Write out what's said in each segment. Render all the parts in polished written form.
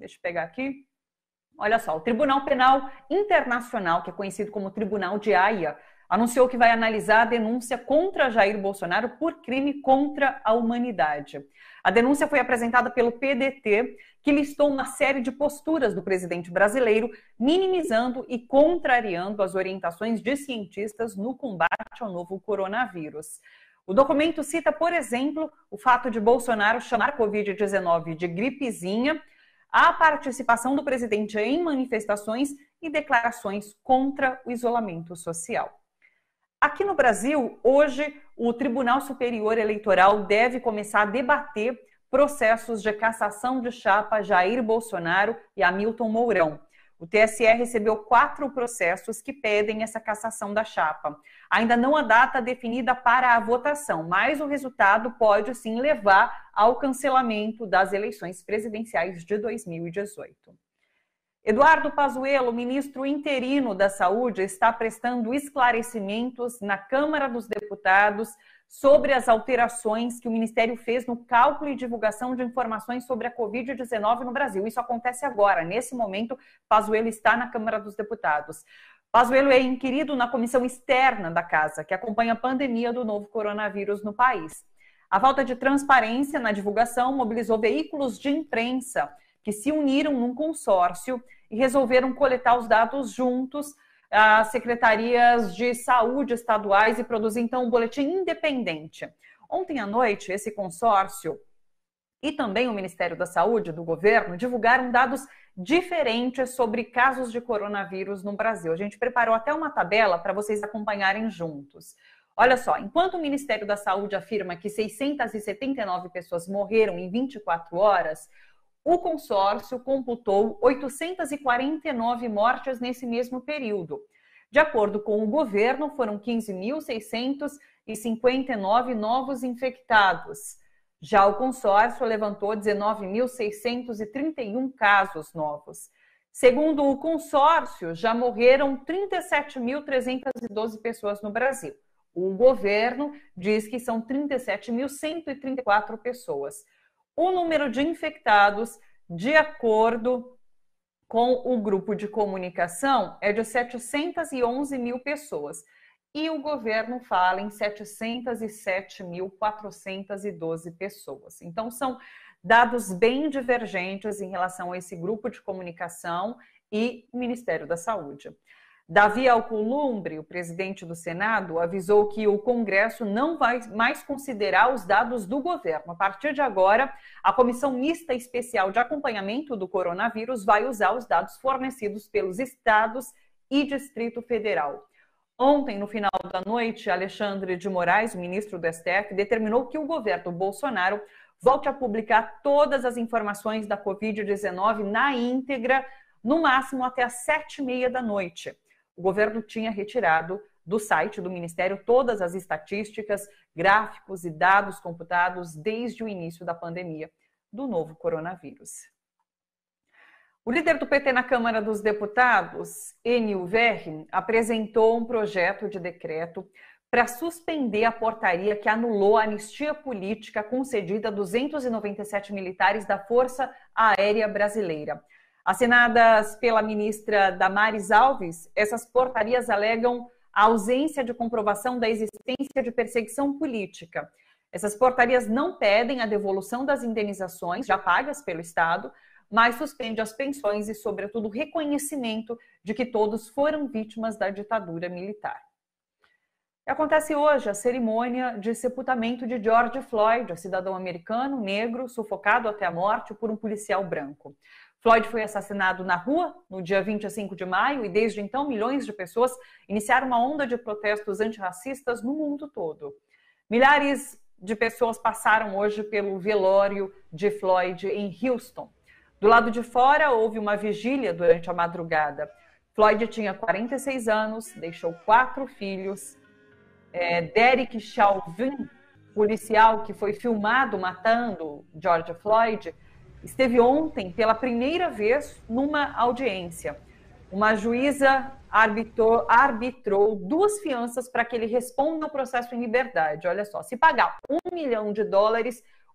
Deixa eu pegar aqui. Olha só, o Tribunal Penal Internacional, que é conhecido como Tribunal de Haia, anunciou que vai analisar a denúncia contra Jair Bolsonaro por crime contra a humanidade. A denúncia foi apresentada pelo PDT, que listou uma série de posturas do presidente brasileiro, minimizando e contrariando as orientações de cientistas no combate ao novo coronavírus. O documento cita, por exemplo, o fato de Bolsonaro chamar a Covid-19 de gripezinha, a participação do presidente em manifestações e declarações contra o isolamento social. Aqui no Brasil, hoje, o Tribunal Superior Eleitoral deve começar a debater processos de cassação de chapa Jair Bolsonaro e Hamilton Mourão. O TSE recebeu 4 processos que pedem essa cassação da chapa. Ainda não há data definida para a votação, mas o resultado pode sim levar ao cancelamento das eleições presidenciais de 2018. Eduardo Pazuello, ministro interino da Saúde, está prestando esclarecimentos na Câmara dos Deputados sobre as alterações que o Ministério fez no cálculo e divulgação de informações sobre a Covid-19 no Brasil. Isso acontece agora. Nesse momento, Pazuello está na Câmara dos Deputados. Pazuello é inquirido na comissão externa da Casa, que acompanha a pandemia do novo coronavírus no país. A falta de transparência na divulgação mobilizou veículos de imprensa que se uniram num consórcio e resolveram coletar os dados juntos às secretarias de saúde estaduais e produzir, então, um boletim independente. Ontem à noite, esse consórcio e também o Ministério da Saúde do governo divulgaram dados diferentes sobre casos de coronavírus no Brasil. A gente preparou até uma tabela para vocês acompanharem juntos. Olha só, enquanto o Ministério da Saúde afirma que 679 pessoas morreram em 24 horas, o consórcio computou 849 mortes nesse mesmo período. De acordo com o governo, foram 15.659 novos infectados. Já o consórcio levantou 19.631 casos novos. Segundo o consórcio, já morreram 37.312 pessoas no Brasil. O governo diz que são 37.134 pessoas. O número de infectados, de acordo com o grupo de comunicação, é de 711 mil pessoas. E o governo fala em 707.412 pessoas. Então, são dados bem divergentes em relação a esse grupo de comunicação e o Ministério da Saúde. Davi Alcolumbre, o presidente do Senado, avisou que o Congresso não vai mais considerar os dados do governo. A partir de agora, a Comissão Mista Especial de Acompanhamento do Coronavírus vai usar os dados fornecidos pelos estados e Distrito Federal. Ontem, no final da noite, Alexandre de Moraes, o ministro do STF, determinou que o governo Bolsonaro volte a publicar todas as informações da Covid-19 na íntegra, no máximo até às 7h30 da noite. O governo tinha retirado do site do Ministério todas as estatísticas, gráficos e dados computados desde o início da pandemia do novo coronavírus. O líder do PT na Câmara dos Deputados, Enio Verri, apresentou um projeto de decreto para suspender a portaria que anulou a anistia política concedida a 297 militares da Força Aérea Brasileira. Assinadas pela ministra Damares Alves, essas portarias alegam a ausência de comprovação da existência de perseguição política. Essas portarias não pedem a devolução das indenizações já pagas pelo Estado, mas suspende as pensões e, sobretudo, o reconhecimento de que todos foram vítimas da ditadura militar. Acontece hoje a cerimônia de sepultamento de George Floyd, cidadão americano, negro, sufocado até a morte por um policial branco. Floyd foi assassinado na rua no dia 25 de maio e desde então milhões de pessoas iniciaram uma onda de protestos antirracistas no mundo todo. Milhares de pessoas passaram hoje pelo velório de Floyd em Houston. Do lado de fora houve uma vigília durante a madrugada. Floyd tinha 46 anos, deixou 4 filhos. Derek Chauvin, policial que foi filmado matando George Floyd, esteve ontem pela primeira vez numa audiência. Uma juíza arbitrou 2 fianças para que ele responda ao processo em liberdade. Olha só, se pagar $1 milhão,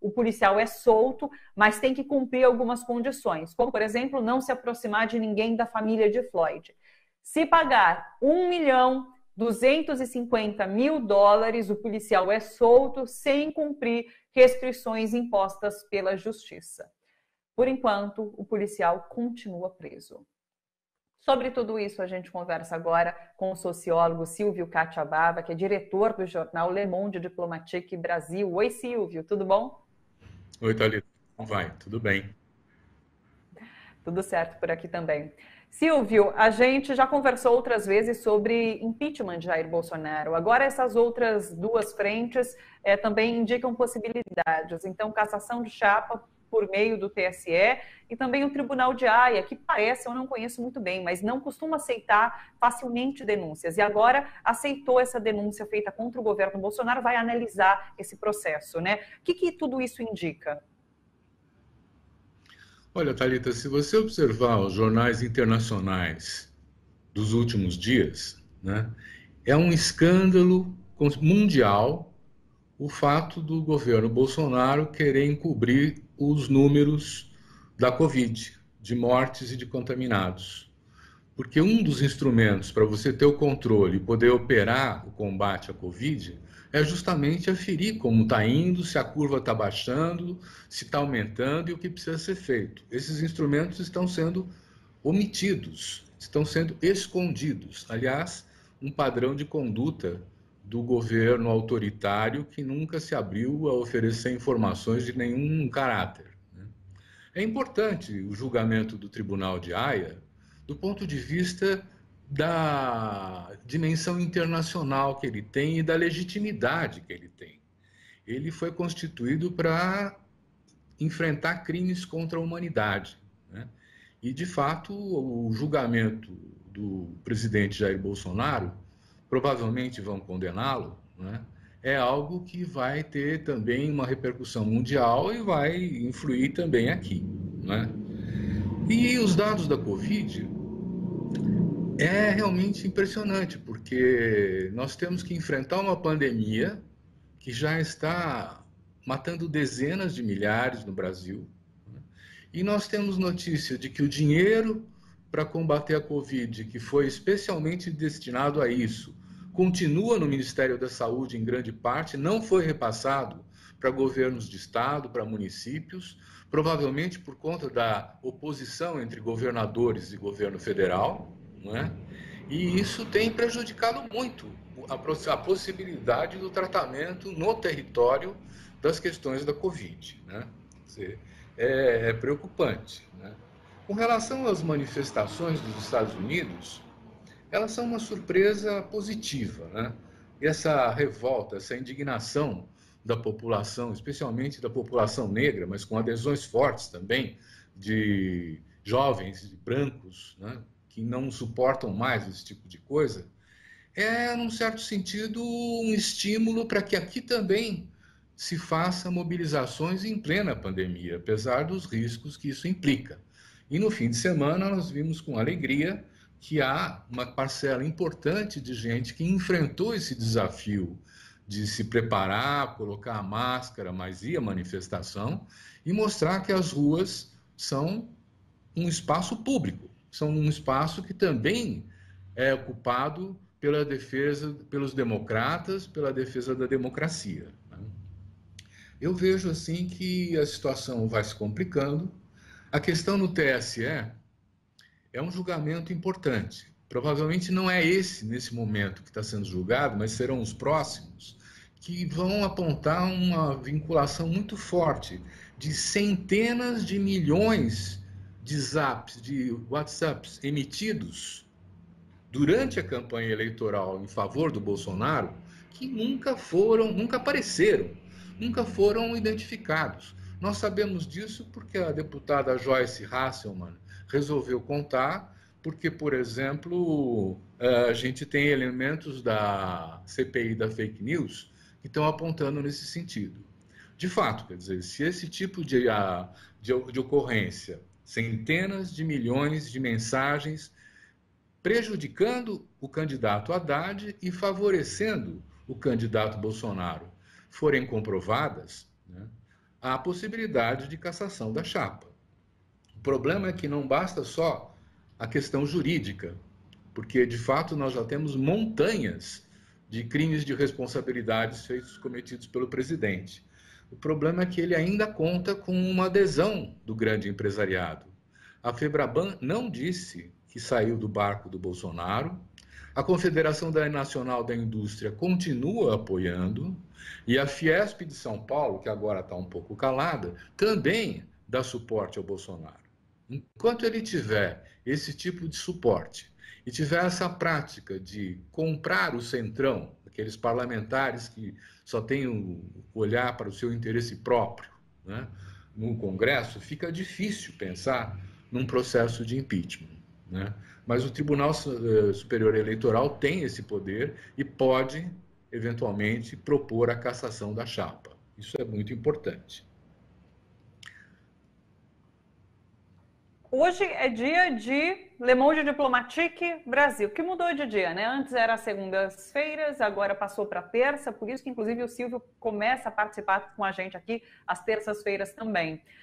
o policial é solto, mas tem que cumprir algumas condições, como, por exemplo, não se aproximar de ninguém da família de Floyd. Se pagar $1.250.000, o policial é solto sem cumprir restrições impostas pela justiça. Por enquanto, o policial continua preso. Sobre tudo isso, a gente conversa agora com o sociólogo Silvio Cacciabava, que é diretor do jornal Le Monde Diplomatique Brasil. Oi, Silvio, tudo bom? Oi, Thalita. Como vai? Tudo bem. Tudo certo por aqui também. Silvio, a gente já conversou outras vezes sobre impeachment de Jair Bolsonaro. Agora essas outras duas frentes também indicam possibilidades. Então, cassação de chapa por meio do TSE e também o Tribunal de Haia, que parece, eu não conheço muito bem, mas não costuma aceitar facilmente denúncias. E agora aceitou essa denúncia feita contra o governo Bolsonaro, vai analisar esse processo, né? O que tudo isso indica? Olha, Thalita, se você observar os jornais internacionais dos últimos dias, né, é um escândalo mundial o fato do governo Bolsonaro querer encobrir os números da Covid, de mortes e de contaminados. Porque um dos instrumentos para você ter o controle e poder operar o combate à Covid é justamente aferir como está indo, se a curva está baixando, se está aumentando e o que precisa ser feito. Esses instrumentos estão sendo omitidos, estão sendo escondidos. Aliás, um padrão de conduta do governo autoritário que nunca se abriu a oferecer informações de nenhum caráter. É importante o julgamento do Tribunal de Haia do ponto de vista da dimensão internacional que ele tem e da legitimidade que ele tem. Ele foi constituído para enfrentar crimes contra a humanidade, né? E, de fato, o julgamento do presidente Jair Bolsonaro, provavelmente vão condená-lo, né? É algo que vai ter também uma repercussão mundial e vai influir também aqui, né? E os dados da Covid é realmente impressionante, porque nós temos que enfrentar uma pandemia que já está matando dezenas de milhares no Brasil. E nós temos notícia de que o dinheiro para combater a Covid, que foi especialmente destinado a isso, continua no Ministério da Saúde em grande parte, não foi repassado para governos de estado, para municípios, provavelmente por conta da oposição entre governadores e governo federal, não é? E isso tem prejudicado muito a possibilidade do tratamento no território das questões da Covid, né? É preocupante, né? Com relação às manifestações dos Estados Unidos, elas são uma surpresa positiva, né? E essa revolta, essa indignação da população, especialmente da população negra, mas com adesões fortes também de jovens, de brancos, né, que não suportam mais esse tipo de coisa, é, num certo sentido, um estímulo para que aqui também se faça mobilizações em plena pandemia, apesar dos riscos que isso implica. E no fim de semana nós vimos com alegria que há uma parcela importante de gente que enfrentou esse desafio de se preparar, colocar a máscara, mas ir à manifestação e mostrar que as ruas são um espaço público, são um espaço que também é ocupado pela defesa, pelos democratas, pela defesa da democracia. Eu vejo assim que a situação vai se complicando. A questão no TSE é um julgamento importante. Provavelmente não é esse, nesse momento, que está sendo julgado, mas serão os próximos, que vão apontar uma vinculação muito forte de centenas de milhões de zaps, de WhatsApps emitidos durante a campanha eleitoral em favor do Bolsonaro, que nunca apareceram, nunca foram identificados. Nós sabemos disso porque a deputada Joyce Hasselmann resolveu contar, porque, por exemplo, a gente tem elementos da CPI da fake news que estão apontando nesse sentido. De fato, quer dizer, se esse tipo de ocorrência, centenas de milhões de mensagens prejudicando o candidato Haddad e favorecendo o candidato Bolsonaro, forem comprovadas, né, há a possibilidade de cassação da chapa. O problema é que não basta só a questão jurídica, porque de fato nós já temos montanhas de crimes de responsabilidades cometidos pelo presidente. O problema é que ele ainda conta com uma adesão do grande empresariado. A Febraban não disse que saiu do barco do Bolsonaro, a Confederação Nacional da Indústria continua apoiando, e a Fiesp de São Paulo, que agora está um pouco calada, também dá suporte ao Bolsonaro. Enquanto ele tiver esse tipo de suporte e tiver essa prática de comprar o centrão, aqueles parlamentares que só têm o olhar para o seu interesse próprio, né, no Congresso, fica difícil pensar num processo de impeachment, né? Mas o Tribunal Superior Eleitoral tem esse poder e pode, eventualmente, propor a cassação da chapa. Isso é muito importante. Hoje é dia de Le Monde Diplomatique Brasil, que mudou de dia, né? Antes era às segundas-feiras, agora passou para terça, por isso que inclusive o Silvio começa a participar com a gente aqui às terças-feiras também.